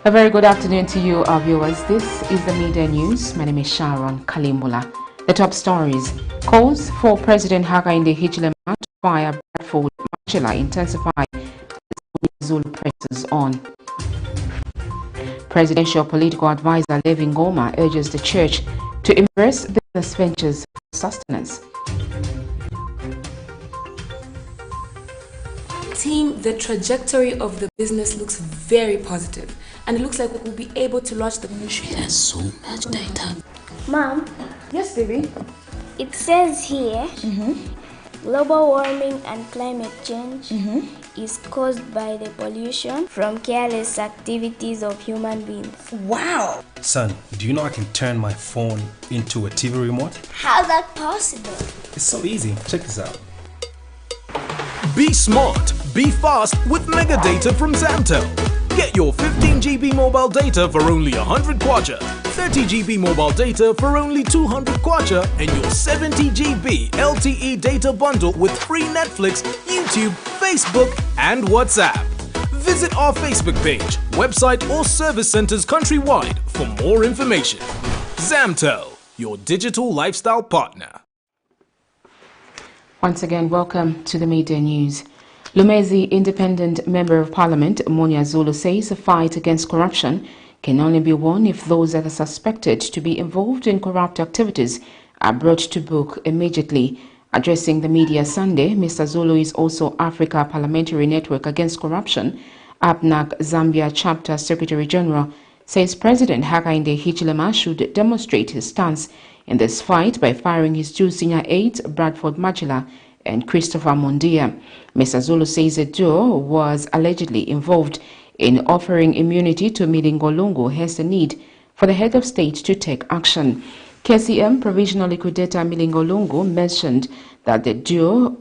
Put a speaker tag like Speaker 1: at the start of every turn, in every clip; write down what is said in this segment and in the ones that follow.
Speaker 1: A very good afternoon to you, our viewers. This is the Media News. My name is Sharon Kalimula. The top stories: calls for President Hakainde Hichilema to fire BRADFORD MACHILA intensify as ZULU presses on. Presidential political advisor LEVY NGOMA urges the church to embrace business ventures for sustenance.
Speaker 2: Team, the trajectory of the business looks very positive, and it looks like we'll be able to launch the ministry.
Speaker 3: There's so much data.
Speaker 4: Mom?
Speaker 1: Yes, baby?
Speaker 4: It says here, global warming and climate change is caused by the pollution from careless activities of human beings.
Speaker 1: Wow!
Speaker 5: Son, do you know I can turn my phone into a TV remote?
Speaker 4: How's that possible?
Speaker 5: It's so easy. Check this out.
Speaker 6: Be smart, be fast with mega data from Zamtel. Get your 15 GB mobile data for only 100 kwacha, 30 GB mobile data for only 200 kwacha, and your 70 GB LTE data bundle with free Netflix, YouTube, Facebook, and WhatsApp. Visit our Facebook page, website, or service centers countrywide for more information. Zamtel, your digital lifestyle partner.
Speaker 1: Once again, welcome to the Media News. Lumezi Independent Member of Parliament Munia ZULU says the fight against corruption can only be won if those that are suspected to be involved in corrupt activities are brought to book immediately. Addressing the media Sunday, Mr. ZULU is also Africa Parliamentary Network Against Corruption, APNAC Zambia Chapter Secretary General, says President Hakainde Hichilema should demonstrate his stance in this fight by firing his two senior aides, BRADFORD MACHILA and Christopher Mundia. Mr. ZULU says the duo was allegedly involved in offering immunity to Milingolungu, hence the need for the head of state to take action. KCM Provisional Liquidator Milingolungu mentioned that the duo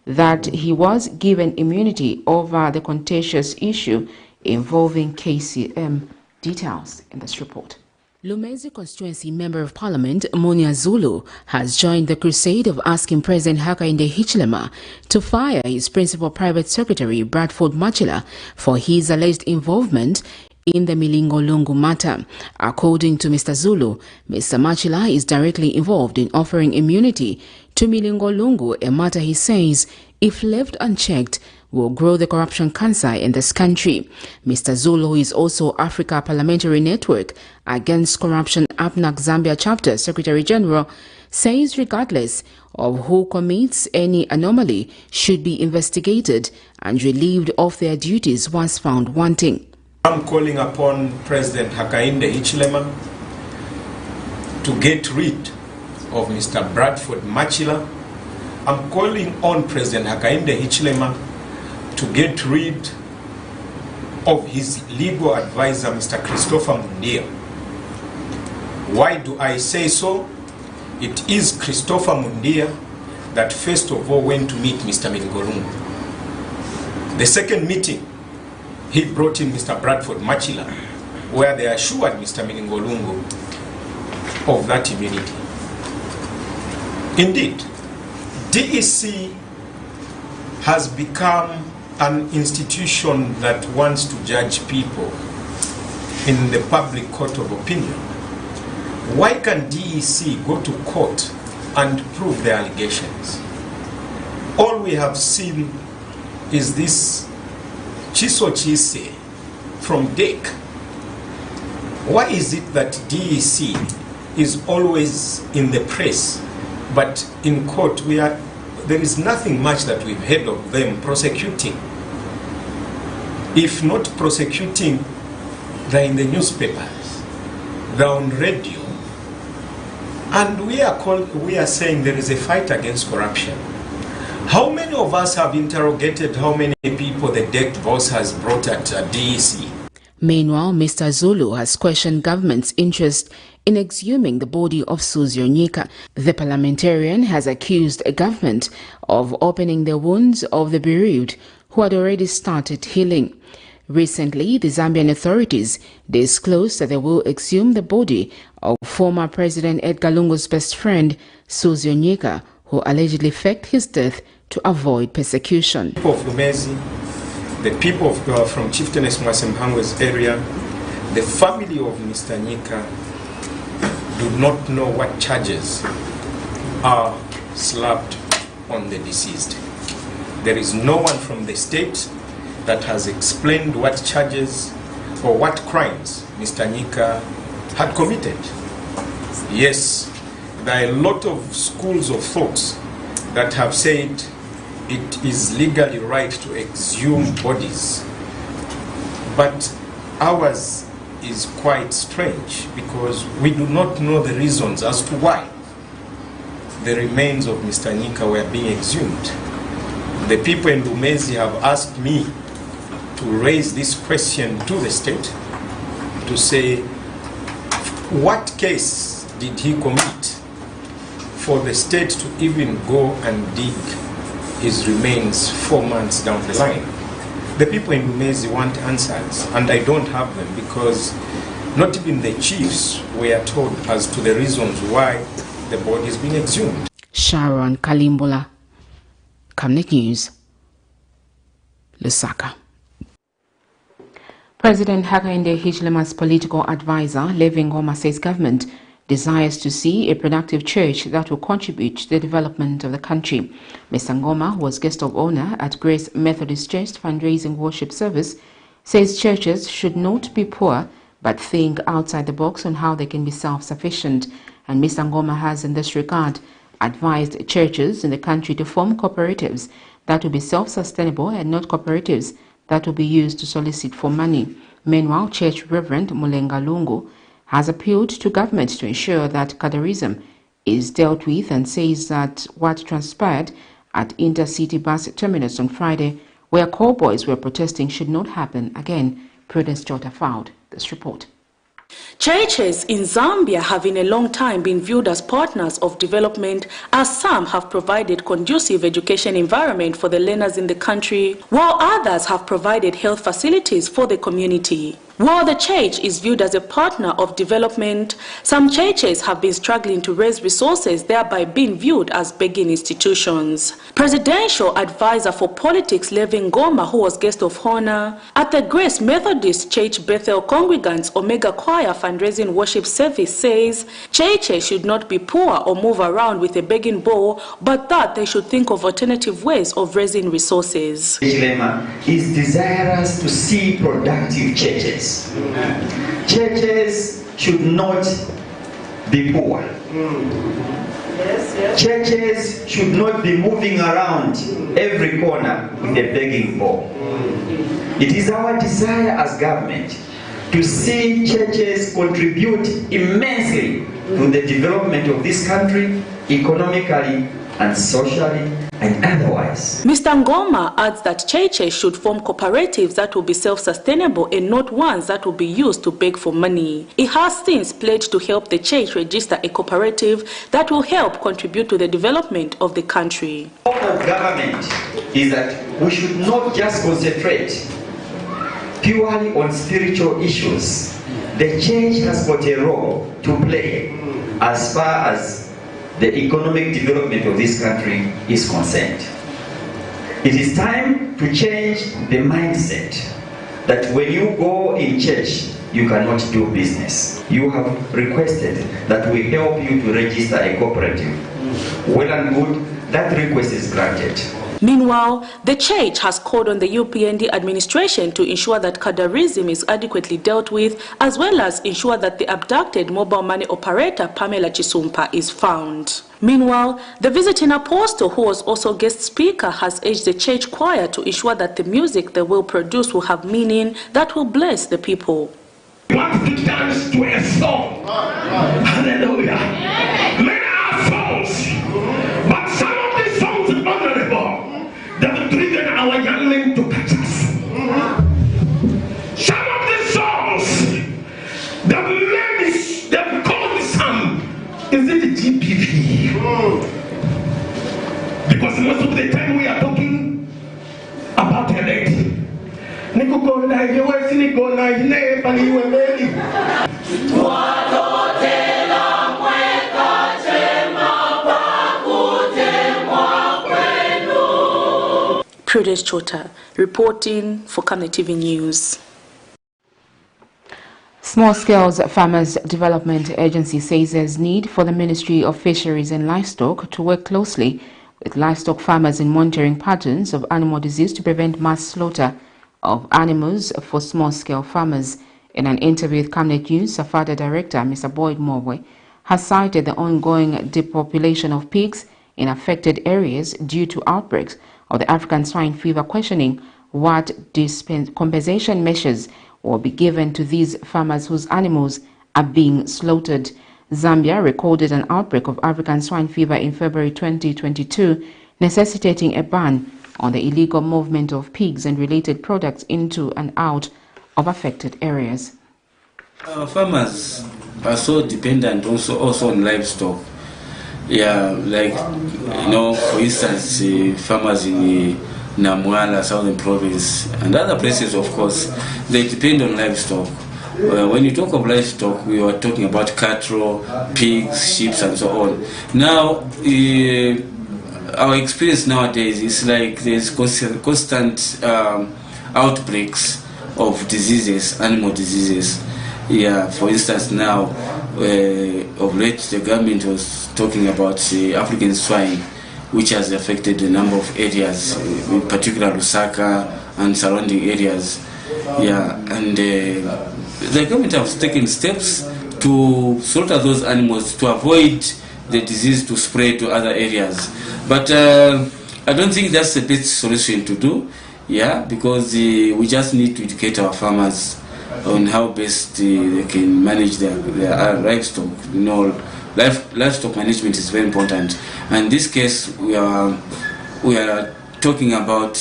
Speaker 1: that he was given immunity over the contentious issue involving KCM. Details in this report. Lumezi constituency Member of Parliament Munia ZULU has joined the crusade of asking President Hakainde Hichilema to fire his principal private secretary BRADFORD MACHILA for his alleged involvement in the Milingolungu matter. According to Mr. ZULU, Mr. MACHILA is directly involved in offering immunity to Milingolungu, a matter he says, if left unchecked, will grow the corruption cancer in this country. Mr. ZULU is also Africa Parliamentary Network Against Corruption APNAC Zambia Chapter Secretary General, says regardless of who commits any anomaly should be investigated and relieved of their duties once found wanting.
Speaker 7: I'm calling upon President Hakainde Hichilema to get rid of Mr. BRADFORD MACHILA. I'm calling on President Hakainde Hichilema to get rid of his legal advisor, Mr. Christopher Mundia. Why do I say so? It is Christopher Mundia that first of all went to meet Mr. Milingolungu. The second meeting, he brought in Mr. BRADFORD MACHILA, where they assured Mr. Milingolungu of that immunity. Indeed, DEC has become an institution that wants to judge people in the public court of opinion. Why can DEC go to court and prove their allegations? All we have seen is this chiso chise from DEC. Why is it that DEC is always in the press, but in court there is nothing much that we've heard of them prosecuting? If not prosecuting, they're in the newspapers, they're on radio, and we are saying there is a fight against corruption. How many of us have interrogated how many people the DEC boss has brought at DEC?
Speaker 1: Meanwhile, Mr. ZULU has questioned government's interest in exhuming the body of Suzy Onyeka. The parliamentarian has accused a government of opening the wounds of the bereaved who had already started healing. Recently, the Zambian authorities disclosed that they will exhume the body of former President Edgar Lungu's best friend, Suzy Onyeka, who allegedly faked his death to avoid persecution.
Speaker 7: People of Lumezi, the people from Chieftainess Mwasemhangwe's area, the family of Mr. Nyika do not know what charges are slapped on the deceased. There is no one from the state that has explained what charges or what crimes Mr. Nyika had committed. Yes, there are a lot of schools of thoughts that have said it is legally right to exhume bodies, but ours is quite strange because we do not know the reasons as to why the remains of Mr. Nyika were being exhumed. The people in Lumezi have asked me to raise this question to the state to say, what case did he commit for the state to even go and dig his remains 4 months down the line? The people in Lumezi want answers, and I don't have them because not even the chiefs were told as to the reasons why the body is being exhumed.
Speaker 1: Sharon Kalimbola, Camnet News, Lusaka. President Hakainde Hichilema's political advisor, LEVY NGOMA, says government desires to see a productive church that will contribute to the development of the country. Mr. NGOMA, who was guest of honor at Grace Methodist Church fundraising worship service, says churches should not be poor but think outside the box on how they can be self-sufficient. And Mr. NGOMA has, in this regard, advised churches in the country to form cooperatives that will be self-sustainable and not cooperatives that will be used to solicit for money. Meanwhile, Church Reverend Mulenga Lungu has appealed to government to ensure that cadarism is dealt with and says that what transpired at Intercity Bus Terminus on Friday, where callboys were protesting, should not happen again. Prudence Jota filed this report.
Speaker 8: Churches in Zambia have in a long time been viewed as partners of development, as some have provided conducive education environment for the learners in the country, while others have provided health facilities for the community. While the church is viewed as a partner of development, some churches have been struggling to raise resources, thereby being viewed as begging institutions. Presidential advisor for politics LEVY NGOMA, who was guest of honor at the Grace Methodist Church Bethel Congregants Omega Choir fundraising worship service, says churches should not be poor or move around with a begging bowl, but that they should think of alternative ways of raising resources.
Speaker 9: Is desirous to see productive churches. Churches should not be poor. Churches should not be moving around every corner with a begging bowl. It is our desire as government to see churches contribute immensely to the development of this country, economically and socially and otherwise.
Speaker 8: Mr. NGOMA adds that churches should form cooperatives that will be self-sustainable and not ones that will be used to beg for money. He has since pledged to help the church register a cooperative that will help contribute to the development of the country.
Speaker 9: The hope of government is that we should not just concentrate purely on spiritual issues. The church has got a role to play as far as the economic development of this country is concerned. It is time to change the mindset that when you go in church, you cannot do business. You have requested that we help you to register a cooperative. Well and good, that request is granted.
Speaker 8: Meanwhile, the church has called on the UPND administration to ensure that cadarism is adequately dealt with, as well as ensure that the abducted mobile money operator Pamela Chisumpa is found. Meanwhile, the visiting apostle, who was also guest speaker, has urged the church choir to ensure that the music they will produce will have meaning that will bless the people.
Speaker 10: We want to dance to a song. Hallelujah. Many are songs, but some of these songs are honorable. They've driven our young men to catch us. Some of the songs, they've called some, is it GBV? Because most of the time we are talking about a lady.
Speaker 8: Prudence Chota, reporting for Camnet TV News.
Speaker 1: Small Scale Farmers Development Agency says there's need for the Ministry of Fisheries and Livestock to work closely with livestock farmers in monitoring patterns of animal disease to prevent mass slaughter of animals for small-scale farmers. In an interview with Camnet News, SAFADA Director Mr. Boyd Morwe has cited the ongoing depopulation of pigs in affected areas due to outbreaks of the African swine fever, questioning what compensation measures will be given to these farmers whose animals are being slaughtered. Zambia recorded an outbreak of African swine fever in February 2022, necessitating a ban on the illegal movement of pigs and related products into and out of affected areas.
Speaker 11: Farmers are so dependent also on livestock. Yeah, like, for instance, farmers in Namwala, Southern Province, and other places, of course, they depend on livestock. When you talk of livestock, we are talking about cattle, pigs, sheep, and so on. Now, our experience nowadays is like there's constant outbreaks of diseases, animal diseases. Yeah, for instance, now, of late, the government was talking about African swine, which has affected a number of areas, in particular Lusaka and surrounding areas. Yeah, and the government has taken steps to slaughter those animals to avoid the disease to spread to other areas. But I don't think that's the best solution to do, yeah, because we just need to educate our farmers on how best they can manage their livestock. Livestock management is very important. And in this case, we are talking about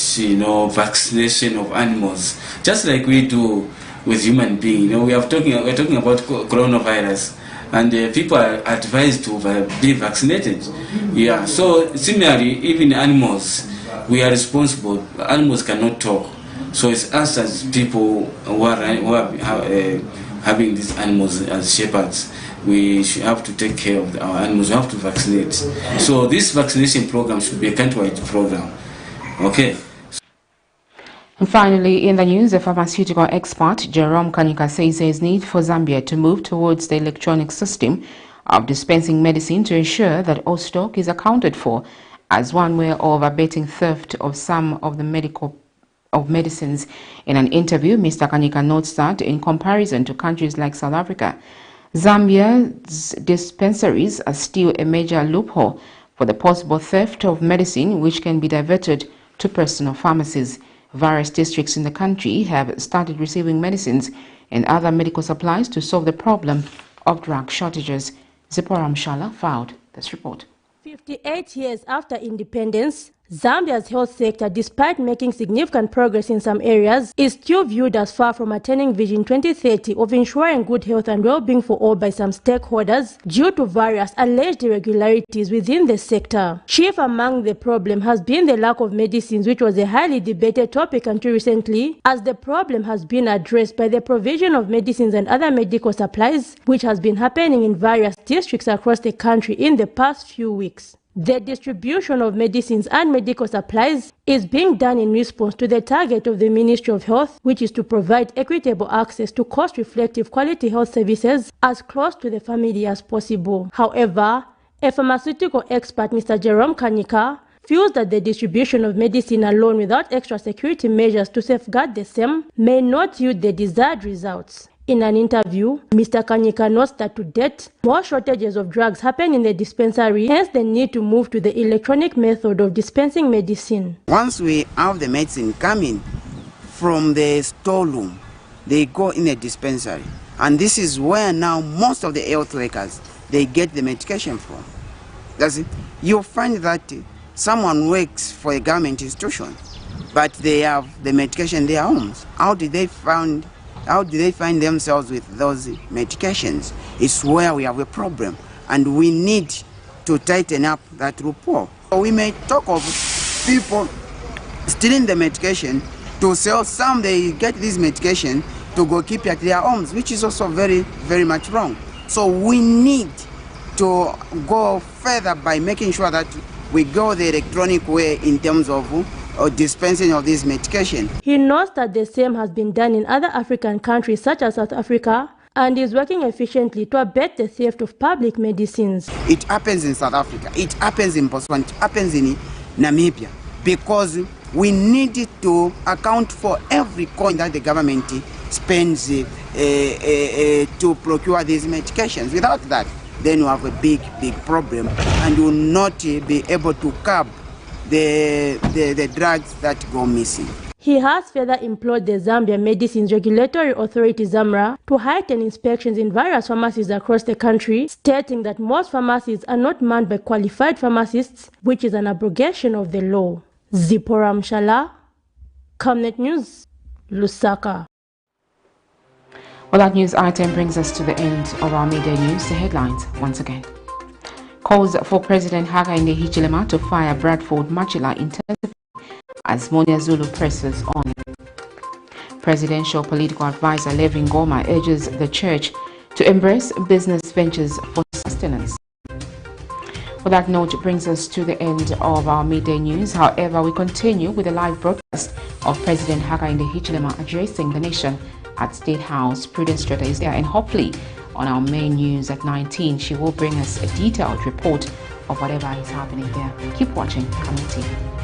Speaker 11: vaccination of animals, just like we do with human beings. We're talking about coronavirus, and people are advised to be vaccinated. Yeah. So similarly, even animals, we are responsible. Animals cannot talk, so it's us as people who are having these animals as shepherds. We should have to take care of our animals. We have to vaccinate. So this vaccination program should be a countrywide program. Okay.
Speaker 1: And finally, in the news, a pharmaceutical expert, Jerome Kanyika, says there is need for Zambia to move towards the electronic system of dispensing medicine to ensure that all stock is accounted for as one way of abating theft of some of the medicines. In an interview, Mr. Kanyika notes that in comparison to countries like South Africa, Zambia's dispensaries are still a major loophole for the possible theft of medicine, which can be diverted to personal pharmacies. Various districts in the country have started receiving medicines and other medical supplies to solve the problem of drug shortages. Zipporah Mshala filed this report.
Speaker 12: 58 years after independence, Zambia's health sector, despite making significant progress in some areas, is still viewed as far from attaining Vision 2030 of ensuring good health and well-being for all by some stakeholders due to various alleged irregularities within the sector. Chief among the problem has been the lack of medicines, which was a highly debated topic until recently, as the problem has been addressed by the provision of medicines and other medical supplies, which has been happening in various districts across the country in the past few weeks. The distribution of medicines and medical supplies is being done in response to the target of the Ministry of Health, which is to provide equitable access to cost-reflective quality health services as close to the family as possible. However, a pharmaceutical expert, Mr. Jerome Kanyika, feels that the distribution of medicine alone without extra security measures to safeguard the same may not yield the desired results. In an interview, Mr. Kanyika notes that to date, more shortages of drugs happen in the dispensary, hence the need to move to the electronic method of dispensing medicine.
Speaker 13: Once we have the medicine coming from the storeroom, they go in a dispensary. And this is where now most of the health workers, they get the medication from. That's it. You'll find that someone works for a government institution, but they have the medication in their homes. How do they find themselves with those medications? It's where we have a problem, and we need to tighten up that loophole. We may talk of people stealing the medication to sell. Some they get this medication to go keep at their homes, which is also very, very much wrong. So we need to go further by making sure that we go the electronic way in terms of or dispensing of this medication.
Speaker 12: He notes that the same has been done in other African countries such as South Africa and is working efficiently to abet the theft of public medicines.
Speaker 13: It happens in South Africa, it happens in Botswana, it happens in Namibia, because we need to account for every coin that the government spends to procure these medications. Without that, then we have a big problem and will not be able to curb the drugs that go missing.
Speaker 12: He has further implored the Zambia Medicines Regulatory Authority ZAMRA to heighten inspections in various pharmacies across the country, stating that most pharmacies are not manned by qualified pharmacists, which is an abrogation of the law. Zipporah Mshala, Camnet News, Lusaka.
Speaker 1: Well, that news item brings us to the end of our midday news. The headlines once again. Calls for President Hakainde Hichilema to fire BRADFORD MACHILA intensify as MUNIR ZULU presses on. Presidential political advisor LEVY NGOMA urges the church to embrace business ventures for sustenance. Well, that note brings us to the end of our midday news. However, we continue with a live broadcast of President Hakainde Hichilema addressing the nation at State House. Prudence Strata is there, and hopefully on our main news at 19, she will bring us a detailed report of whatever is happening there. Keep watching Camnet TV.